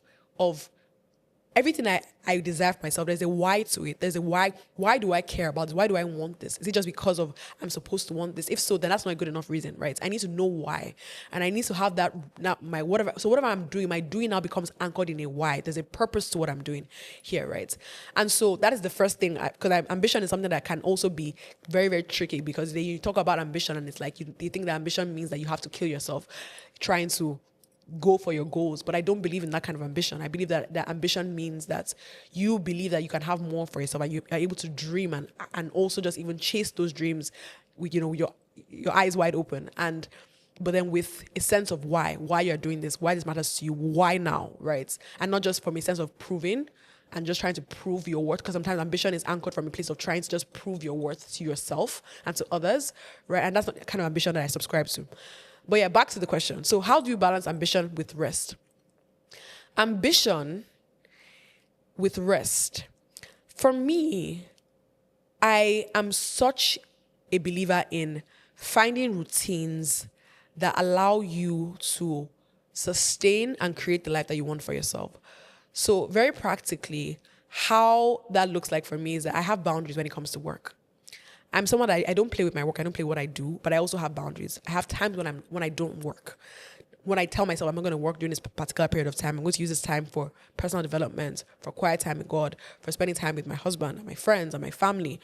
Speaker 1: everything I desire for myself. There's a why to it. There's a why. Why do I care about this? Why do I want this? Is it just because of I'm supposed to want this? If so, then that's not a good enough reason, right? I need to know why. And I need to have that, now my whatever. So whatever I'm doing, my doing now becomes anchored in a why. There's a purpose to what I'm doing here, right? And so that is the first thing, because ambition is something that can also be very, very tricky, because you talk about ambition and it's like you think that ambition means that you have to kill yourself trying to go for your goals, but I don't believe in that kind of ambition. I believe that ambition means that you believe that you can have more for yourself and you are able to dream and also just even chase those dreams with, your eyes wide open, but then with a sense of why you're doing this, why this matters to you, why now, right? And not just from a sense of proving and just trying to prove your worth, because sometimes ambition is anchored from a place of trying to just prove your worth to yourself and to others, right? And that's not the kind of ambition that I subscribe to. But yeah, back to the question. So how do you balance ambition with rest? Ambition with rest. For me, I am such a believer in finding routines that allow you to sustain and create the life that you want for yourself. So very practically, how that looks like for me is that I have boundaries when it comes to work. I'm someone that I don't play with my work. I don't play what I do, but I also have boundaries. I have times when I don't work. When I tell myself I'm not going to work during this particular period of time, I'm going to use this time for personal development, for quiet time with God, for spending time with my husband and my friends and my family.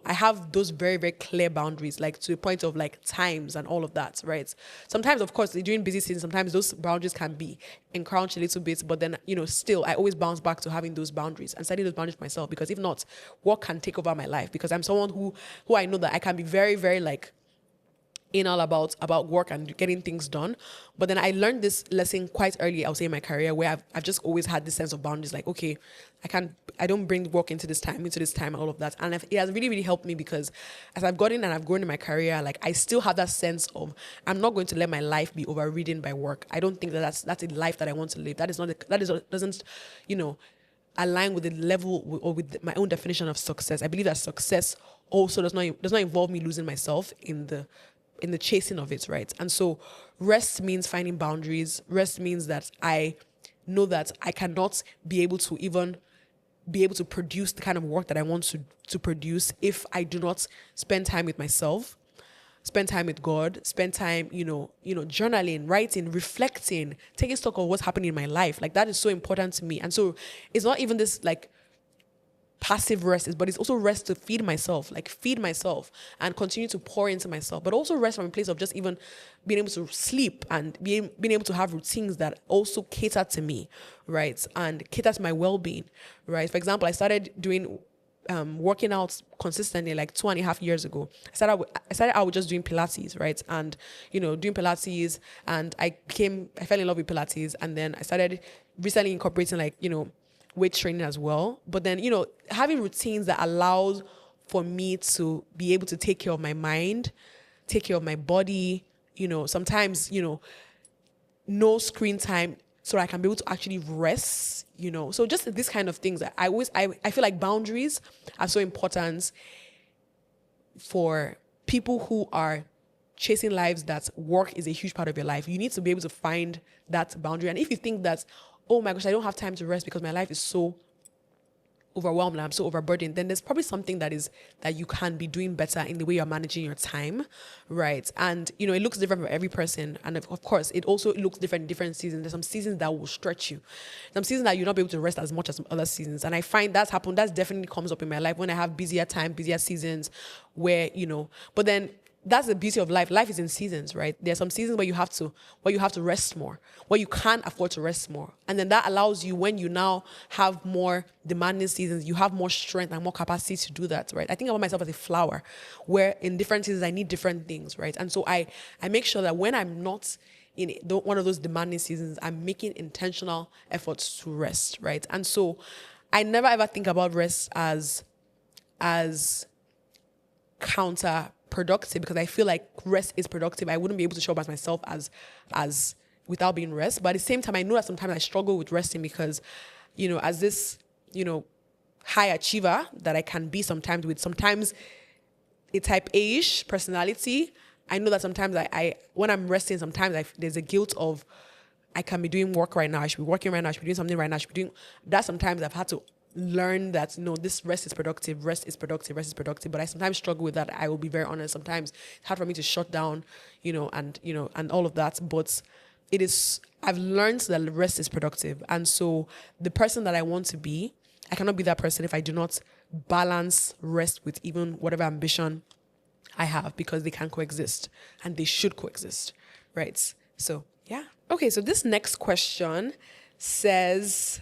Speaker 1: I have those very, very clear boundaries, like to the point of like times and all of that, right? Sometimes, of course, during busy season, sometimes those boundaries can be encroached a little bit, but then, still, I always bounce back to having those boundaries and setting those boundaries for myself, because if not, what can take over my life? Because I'm someone who I know that I can be very, very like anal about work and getting things done. But then I learned this lesson quite early, I would say, in my career, where I've just always had this sense of boundaries, like, okay, I don't bring work into this time, and all of that. And it has really, really helped me, because as I've gotten and I've grown in my career, like I still have that sense of, I'm not going to let my life be overridden by work. I don't think that's a life that I want to live. Doesn't align with the level or with my own definition of success. I believe that success also does not involve me losing myself in the chasing of it, right? And so rest means finding boundaries. Rest means that I know that I cannot be able to produce the kind of work that I want to produce if I do not spend time with myself, spend time with God, spend time, journaling, writing, reflecting, taking stock of what's happening in my life. Like that is so important to me. And so it's not even this like passive rest, but it's also rest to feed myself and continue to pour into myself, but also rest from a place of just even being able to sleep and being able to have routines that also cater to me, right? And cater to my well-being, right? For example, I started doing working out consistently like 2.5 years ago. I started out with just doing Pilates, right? And, doing Pilates, and I fell in love with Pilates, and then I started recently incorporating weight training as well. But then, having routines that allows for me to be able to take care of my mind, take care of my body, sometimes, no screen time, so I can be able to actually rest, So just this kind of things that I feel like boundaries are so important for people who are chasing lives that work is a huge part of your life. You need to be able to find that boundary. And if you think that, oh my gosh, I don't have time to rest because my life is so overwhelmed and I'm so overburdened, then there's probably something that you can be doing better in the way you're managing your time, right? And, it looks different for every person. And of course, it also looks different in different seasons. There's some seasons that will stretch you. Some seasons that you'll not be able to rest as much as some other seasons. And I find that's happened. That definitely comes up in my life when I have busier seasons where, but then that's the beauty of life. Life is in seasons, right? There are some seasons where you have to rest more, where you can't afford to rest more. And then that allows you, when you now have more demanding seasons, you have more strength and more capacity to do that, right? I think about myself as a flower, where in different seasons I need different things, right? And so I make sure that when I'm not in one of those demanding seasons, I'm making intentional efforts to rest, right? And so I never ever think about rest as counterproductive, because I feel like rest is productive. I wouldn't be able to show up as myself as without being rest. But at the same time, I know that sometimes I struggle with resting because, as this, high achiever that I can be sometimes a type A-ish personality, I know that sometimes I when I'm resting, sometimes there's a guilt of, I can be doing work right now, I should be working right now, I should be doing something right now, I should be doing that. Sometimes I've had to learn that this rest is productive, but I sometimes struggle with that. I will be very honest. Sometimes it's hard for me to shut down, and all of that. But I've learned that rest is productive, and so the person that I want to be, I cannot be that person if I do not balance rest with even whatever ambition I have, because they can coexist and they should coexist, right? So yeah, Okay, so this next question says,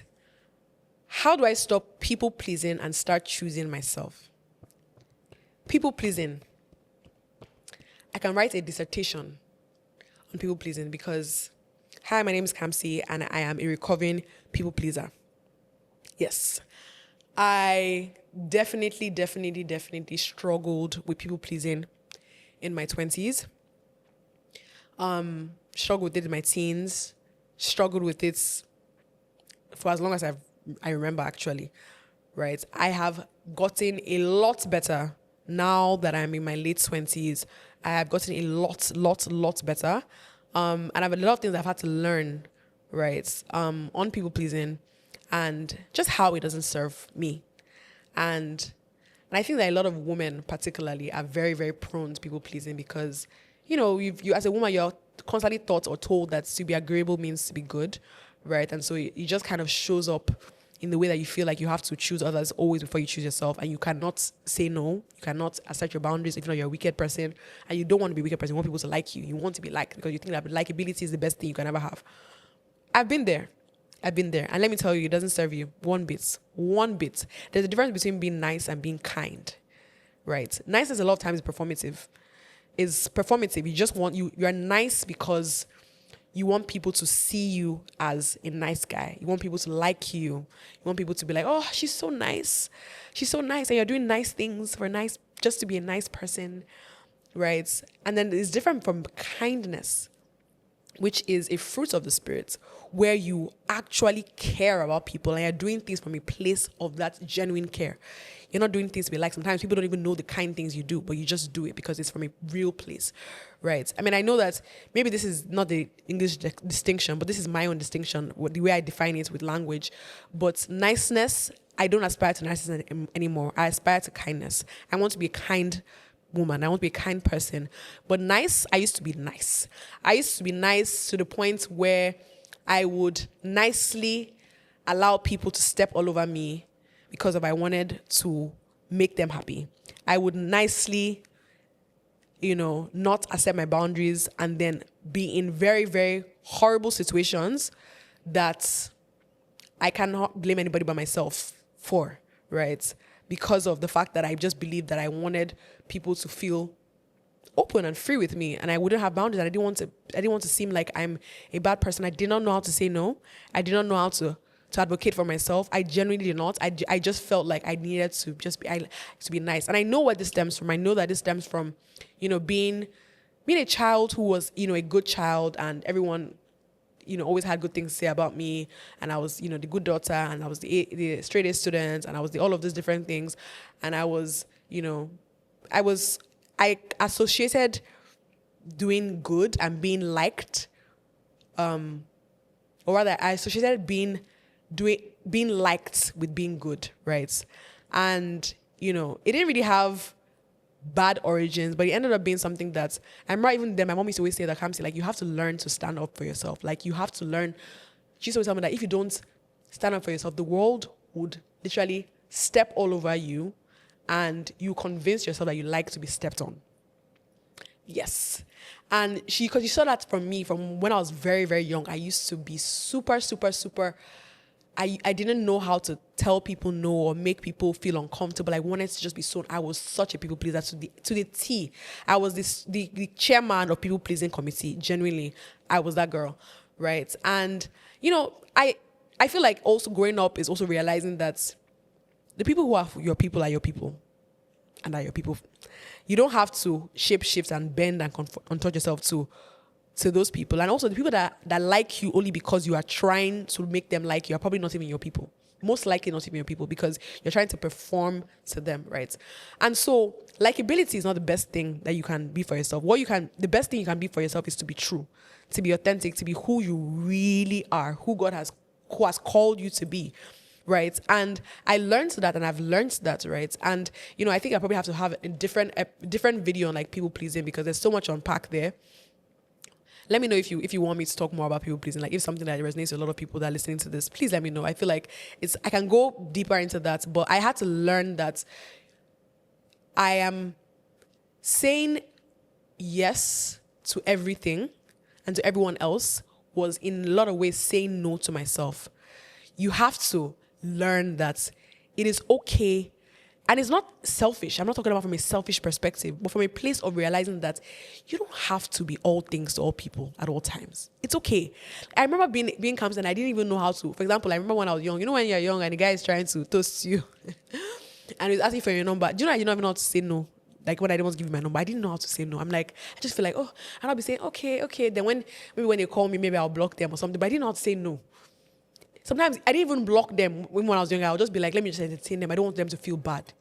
Speaker 1: how do I stop people pleasing and start choosing myself? People pleasing. I can write a dissertation on people pleasing because, hi, my name is Kamsi and I am a recovering people pleaser. Yes. I definitely struggled with people pleasing in my 20s. Struggled with it in my teens. Struggled with it for as long as I remember, actually. Right? I have gotten a lot better now that I'm in my late 20s. I have gotten a lot better. And I have a lot of things I've had to learn, right, on people pleasing and just how it doesn't serve me. And I think that a lot of women particularly are very prone to people pleasing because, you as a woman, you're constantly taught or told that to be agreeable means to be good, right? And so it just kind of shows up in the way that you feel like you have to choose others always before you choose yourself, and you cannot say no, you cannot assert your boundaries if not you're a wicked person, and you don't want to be a wicked person. You want people to like you. You want to be liked because you think that likability is the best thing you can ever have. I've been there. And let me tell you, it doesn't serve you one bit. There's a difference between being nice and being kind, right? Niceness a lot of times is performative. You just want, you're nice because you want people to see you as a nice guy. You want people to like you. You want people to be like, oh, she's so nice. And you're doing nice things just to be a nice person, right? And then it's different from kindness, which is a fruit of the Spirit, where you actually care about people and you're doing things from a place of that genuine care. You're not doing things to be like. Sometimes people don't even know the kind things you do, but you just do it because it's from a real place, right? I mean, I know that maybe this is not the English distinction, but this is my own distinction, the way I define it with language. But niceness, I don't aspire to niceness anymore. I aspire to kindness. I want to be a kind woman. I want to be a kind person. But nice, I used to be nice. I used to be nice to the point where I would nicely allow people to step all over me because I wanted to make them happy. I would nicely, not accept my boundaries and then be in very horrible situations that I cannot blame anybody but myself for, right? Because of the fact that I just believed that I wanted people to feel open and free with me, and I wouldn't have boundaries. And I didn't want to seem like I'm a bad person. I did not know how to say no. I did not know how to advocate for myself. I genuinely did not. I just felt like I needed to to be nice. And I know where this stems from. I know that this stems from, being a child who was, a good child, and everyone, always had good things to say about me. And I was, the good daughter, and I was the straight A student, and I was all of these different things. And I was, I associated doing good and being liked, or rather, I associated being liked with being good, right? And, it didn't really have bad origins, but it ended up being something that, I'm right even then, my mom used to always say that, Kamsi, like, you have to learn to stand up for yourself. Like, you have to learn. She used to always tell me that if you don't stand up for yourself, the world would literally step all over you, and you convince yourself that you like to be stepped on. Yes. And because you saw that from me, from when I was very young, I used to be super, I didn't know how to tell people no or make people feel uncomfortable. I wanted to just be I was such a people pleaser to the T. I was the chairman of people pleasing committee. Genuinely, I was that girl, right? And, I feel like also growing up is also realizing that the people who are your people are your people. And are your people. You don't have to shape shift and bend and contort yourself to those people. And also the people that like you only because you are trying to make them like you are probably not even your people. Most likely not even your people because you're trying to perform to them, right? And so likability is not the best thing that you can be for yourself. The best thing you can be for yourself is to be true, to be authentic, to be who you really are, who has called you to be. Right. And I learned that, and I've learned that, right? And, I think I probably have to have a different video on like people pleasing because there's so much unpack there. Let me know if you want me to talk more about people pleasing. Like if something that resonates with a lot of people that are listening to this, please let me know. I feel like I can go deeper into that, but I had to learn that I am saying yes to everything and to everyone else was in a lot of ways saying no to myself. You have to learn that it is okay. And it's not selfish. I'm not talking about from a selfish perspective, but from a place of realizing that you don't have to be all things to all people at all times. It's okay. I remember being Kamsi and I didn't even know how to. For example, I remember when I was young. You know when you're young and the guy is trying to toast you and he's asking for your number. Do you know I didn't even know how to say no? Like when I didn't want to give you my number, I didn't know how to say no. I'm like, I just feel like, oh, and I'll be saying, okay. Then when they call me, maybe I'll block them or something. But I didn't know how to say no. Sometimes I didn't even block them when I was younger. I would just be like, let me just entertain them. I don't want them to feel bad.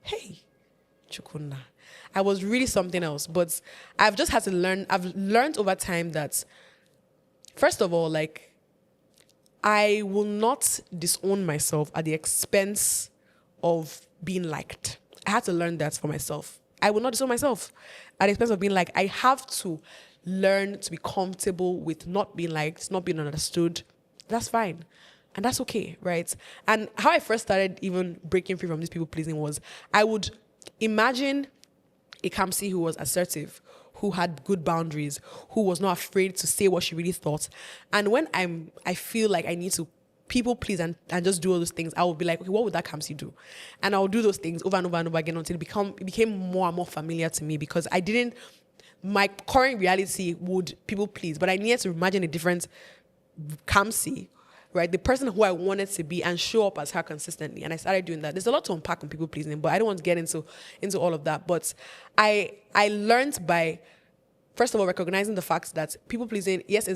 Speaker 1: Hey, Chukuna. I was really something else. But I've just had to learn. I've learned over time that, first of all, like, I will not disown myself at the expense of being liked. I had to learn that for myself. I will not disown myself at the expense of being liked. I have to learn to be comfortable with not being liked, not being understood. That's fine. And that's okay, right? And how I first started even breaking free from this people pleasing was I would imagine a Kamsi who was assertive, who had good boundaries, who was not afraid to say what she really thought. And when I feel like I need to people please and just do all those things, I will be like, okay, what would that Kamsi do? And I will do those things over and over and over again until it became more and more familiar to me, because my current reality would people please, but I needed to imagine a different Kamsi, right? The person who I wanted to be and show up as her consistently. And I started doing that. There's a lot to unpack on people pleasing, but I don't want to get into all of that. But I learned by, first of all, recognizing the fact that people pleasing, yes,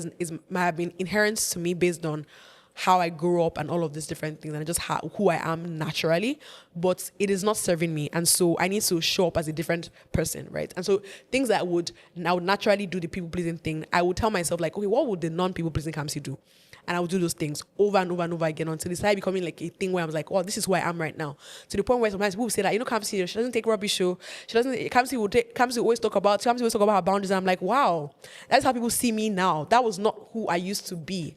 Speaker 1: might have been inherent to me based on how I grew up and all of these different things and just who I am naturally, but it is not serving me. And so I need to show up as a different person, right? And so things that I would naturally do the people pleasing thing, I would tell myself like, okay, what would the non-people pleasing Kamsi do? And I would do those things over and over and over again until it started becoming like a thing where I was like, oh, this is who I am right now. To the point where sometimes people say that, you know, Kamsi, she doesn't take rubbish show. Kamsi always talk about her boundaries. And I'm like, wow, that's how people see me now. That was not who I used to be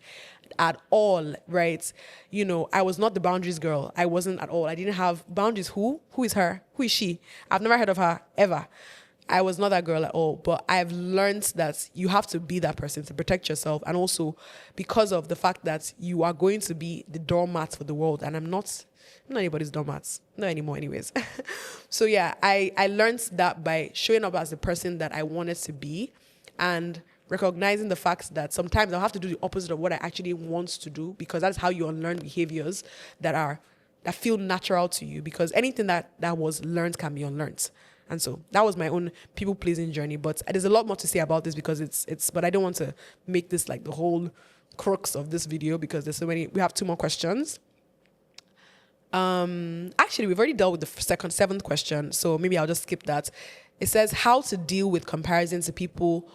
Speaker 1: at all, right? You know, I was not the boundaries girl. I wasn't at all. I didn't have boundaries. Who is her? Who is she? I've never heard of her ever. I was not that girl at all, but I've learned that you have to be that person to protect yourself, and also because of the fact that you are going to be the doormat for the world, and I'm not anybody's doormat, not anymore anyways. So yeah, I learned that by showing up as the person that I wanted to be and recognizing the fact that sometimes I'll have to do the opposite of what I actually want to do, because that's how you unlearn behaviors that feel natural to you, because anything that was learned can be unlearned. And so that was my own people-pleasing journey. But there's a lot more to say about this, because but I don't want to make this like the whole crux of this video, because there's so many. We have 2 more questions. Actually, we've already dealt with the seventh question, so maybe I'll just skip that. It says how to deal with comparison to people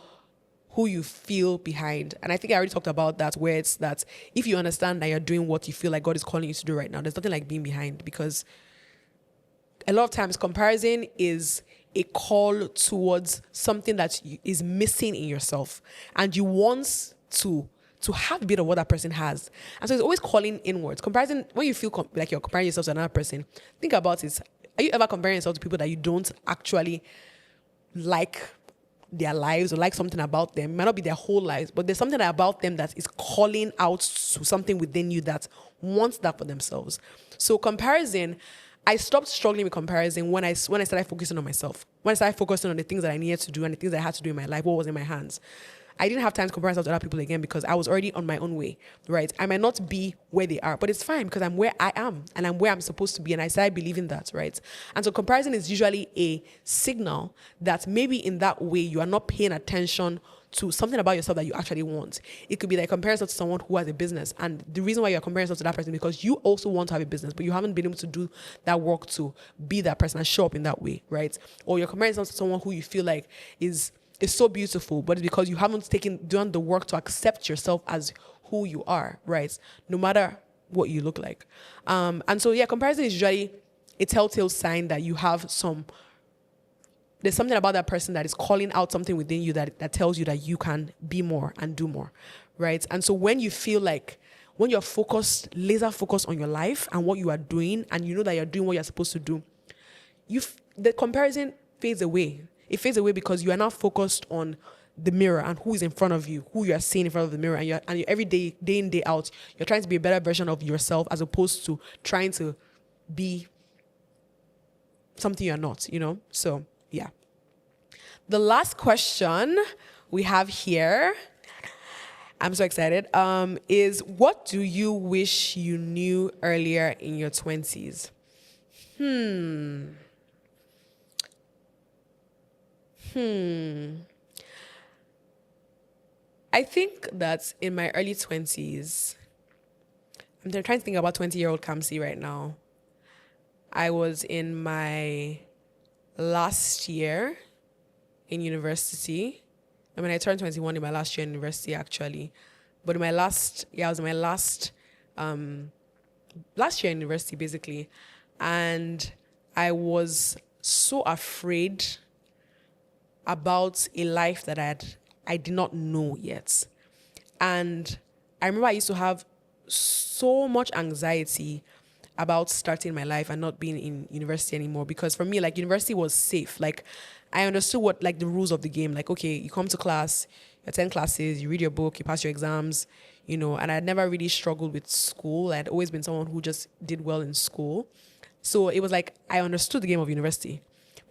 Speaker 1: who you feel behind. And I think I already talked about that, where it's that if you understand that you're doing what you feel like God is calling you to do right now, there's nothing like being behind, because a lot of times comparison is a call towards something that is missing in yourself, and you want to have a bit of what that person has. And so it's always calling inwards. Comparison, when you feel like you're comparing yourself to another person, think about it. Are you ever comparing yourself to people that you don't actually like their lives or like something about them? It might not be their whole lives, but there's something about them that is calling out to something within you that wants that for themselves. So comparison, I stopped struggling with comparison when I started focusing on myself. When I started focusing on the things that I needed to do and the things that I had to do in my life, what was in my hands. I didn't have time to compare myself to other people again, because I was already on my own way, right? I might not be where they are, but it's fine, because I'm where I am and I'm where I'm supposed to be. And I started believing that, right? And so comparison is usually a signal that maybe in that way you are not paying attention to something about yourself that you actually want. It could be like comparing yourself to someone who has a business, and the reason why you're comparing yourself to that person is because you also want to have a business, but you haven't been able to do that work to be that person and show up in that way, right? Or you're comparing yourself to someone who you feel like is so beautiful, but it's because you haven't done the work to accept yourself as who you are, right? No matter what you look like. And so yeah, comparison is usually a telltale sign that you have there's something about that person that is calling out something within you that tells you that you can be more and do more, right? And so when you feel like, when you're laser focused on your life and what you are doing, and you know that you're doing what you're supposed to do, the comparison fades away. It fades away because you are now focused on the mirror and who is in front of you, who you are seeing in front of the mirror, and you're every day in, day out, you're trying to be a better version of yourself as opposed to trying to be something you're not, So, yeah. The last question we have here, I'm so excited, is what do you wish you knew earlier in your 20s? I think that in my early 20s, I'm trying to think about 20-year-old Kamsi right now. I was in my last year in university. I mean, I turned 21 in my last year in university, actually. But in my last, I was in my last year in university, basically. And I was so afraid about a life that I did not know yet. And I remember I used to have so much anxiety about starting my life and not being in university anymore, because for me, like, university was safe. Like, I understood what, like, the rules of the game. Like, okay, you come to class, you attend classes, you read your book, you pass your exams, and I had never really struggled with school. I'd always been someone who just did well in school. So it was like, I understood the game of university,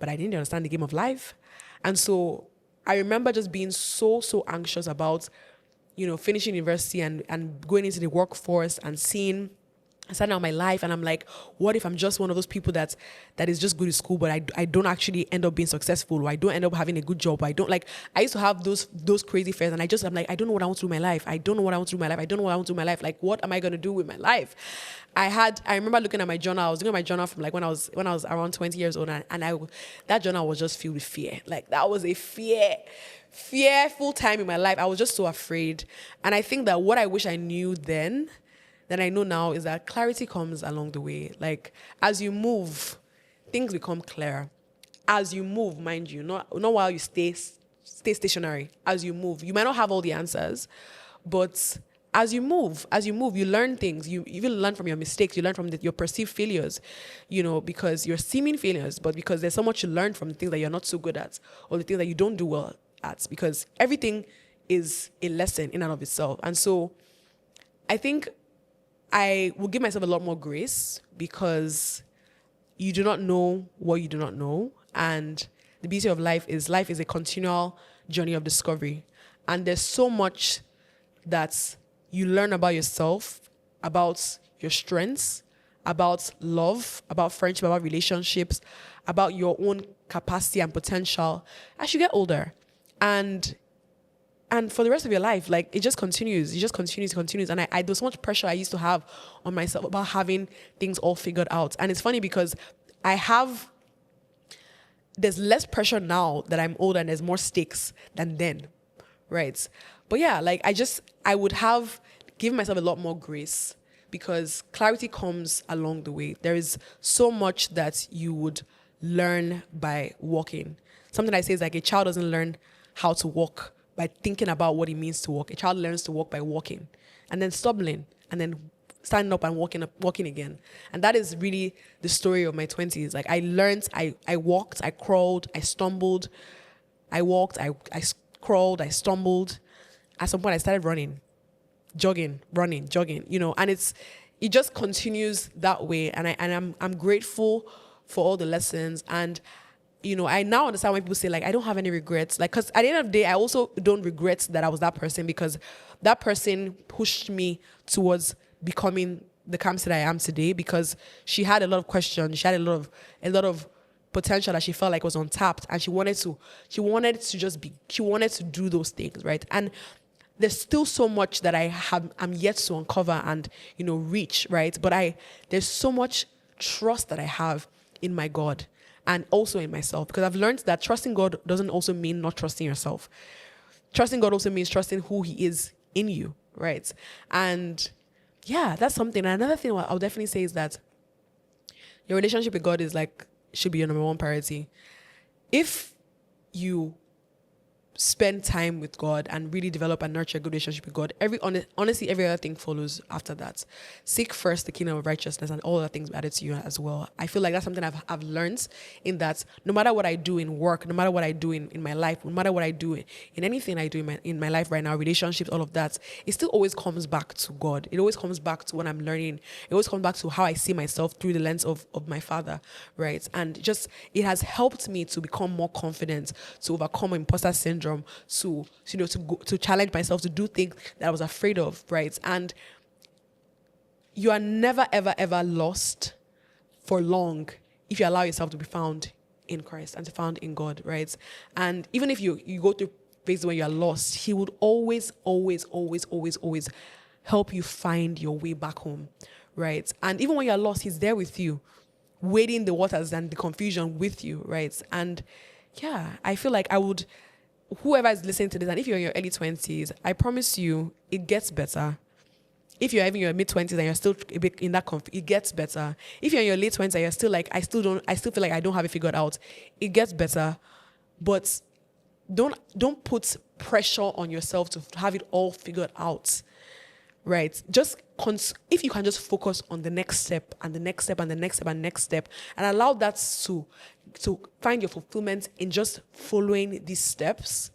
Speaker 1: but I didn't understand the game of life. And so I remember just being so anxious about, finishing university and going into the workforce and starting out my life. And I'm like, what if I'm just one of those people that is just good at school, but I don't actually end up being successful, or I don't end up having a good job. I used to have those crazy fears, and I'm like, I don't know what I want to do with my life. I don't know what I want to do with my life. I don't know what I want to do with my life. Like, what am I going to do with my life? I remember looking at my journal. I was looking at my journal from like when I was around 20 years old, and that journal was just filled with fear. Like, that was a fearful time in my life. I was just so afraid. And I think that what I wish I knew then that I know now is that clarity comes along the way. Like, as you move, things become clearer. As you move, mind you, not while you stay stationary. As you move, you might not have all the answers, but as you move, you learn things. You even learn from your mistakes. You learn from your perceived failures, because you're seeming failures, but because there's so much to learn from the things that you're not so good at, or the things that you don't do well at, because everything is a lesson in and of itself. And so I think I will give myself a lot more grace, because you do not know what you do not know. And the beauty of life is a continual journey of discovery. And there's so much that you learn about yourself, about your strengths, about love, about friendship, about relationships, about your own capacity and potential as you get older. And for the rest of your life, like, it just continues. It just continues. And I there's so much pressure I used to have on myself about having things all figured out. And it's funny because there's less pressure now that I'm older, and there's more stakes than then, right? But yeah, like, I would have given myself a lot more grace, because clarity comes along the way. There is so much that you would learn by walking. Something I say is like, a child doesn't learn how to walk by thinking about what it means to walk. A child learns to walk by walking, and then stumbling, and then standing up and walking again. And that is really the story of my 20s. Like, I learned, I walked, I crawled, I stumbled, I walked, I crawled, I stumbled. At some point, I started running, jogging, and it just continues that way. And I'm grateful for all the lessons. And I now understand when people say, like, I don't have any regrets. Like, because at the end of the day, I also don't regret that I was that person, because that person pushed me towards becoming the Kamsi that I am today, because she had a lot of questions. She had a lot of potential that she felt like was untapped, and she wanted to do those things, right? And there's still so much that I'm yet to uncover and, reach, right? But there's so much trust that I have in my God, and also in myself, because I've learned that trusting God doesn't also mean not trusting yourself. Trusting God also means trusting who He is in you, right? And yeah, that's something. And another thing I'll definitely say is that your relationship with God should be your number one priority. If you spend time with God and really develop and nurture a good relationship with God, honestly, every other thing follows after that. Seek first the kingdom of righteousness, and all other things added to you as well. I feel like that's something I've learned, in that no matter what I do in work, no matter what I do in my life, no matter what I do in anything I do in my life right now, relationships, all of that, it still always comes back to God. It always comes back to what I'm learning. It always comes back to how I see myself through the lens of my Father, right? And just, it has helped me to become more confident, to overcome imposter syndrome, to challenge myself to do things that I was afraid of, right? And you are never, ever, ever lost for long if you allow yourself to be found in Christ and to found in God, right? And even if you go through phases when you are lost, He would always, always, always, always, always help you find your way back home, right? And even when you're lost, He's there with you, wading the waters and the confusion with you, right? And yeah, I feel like whoever is listening to this, and if you're in your early 20s, I promise you, it gets better. If you're having your mid-20s and you're still a bit in that it gets better. If you're in your late 20s and you're still like, I still feel like I don't have it figured out, it gets better. But don't put pressure on yourself to have it all figured out, right? Just if you can just focus on the next step and the next step and the next step and next step, and allow that to find your fulfillment in just following these steps,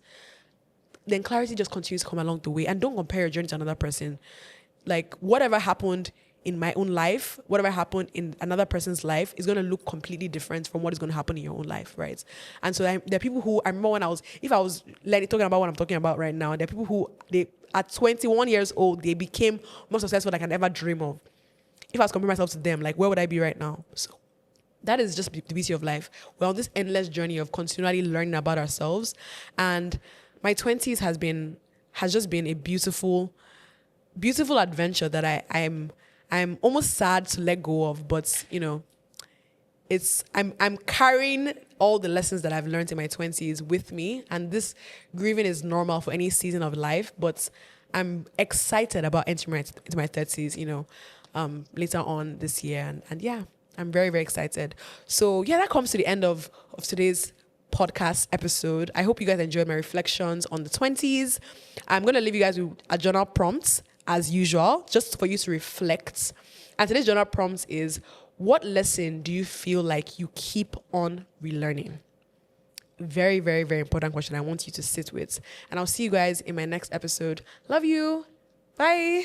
Speaker 1: then clarity just continues to come along the way. And don't compare your journey to another person. Like, whatever happened in my own life, whatever happened in another person's life is going to look completely different from what is going to happen in your own life, right? And so there are people who, I remember when if I was talking about what I'm talking about right now, there are people who, at 21 years old, they became more successful than I can ever dream of. If I was comparing myself to them, like, where would I be right now? So that is just the beauty of life. We're on this endless journey of continually learning about ourselves. And my 20s has just been a beautiful, beautiful adventure that I'm almost sad to let go of, but I'm carrying all the lessons that I've learned in my 20s with me, and this grieving is normal for any season of life, but I'm excited about entering into my 30s, later on this year, and yeah, I'm very, very excited. So yeah, that comes to the end of today's podcast episode. I hope you guys enjoyed my reflections on the 20s. I'm going to leave you guys with a journal prompt as usual, just for you to reflect. And today's journal prompt is, what lesson do you feel like you keep on relearning? Very, very, very important question I want you to sit with. And I'll see you guys in my next episode. Love you. Bye.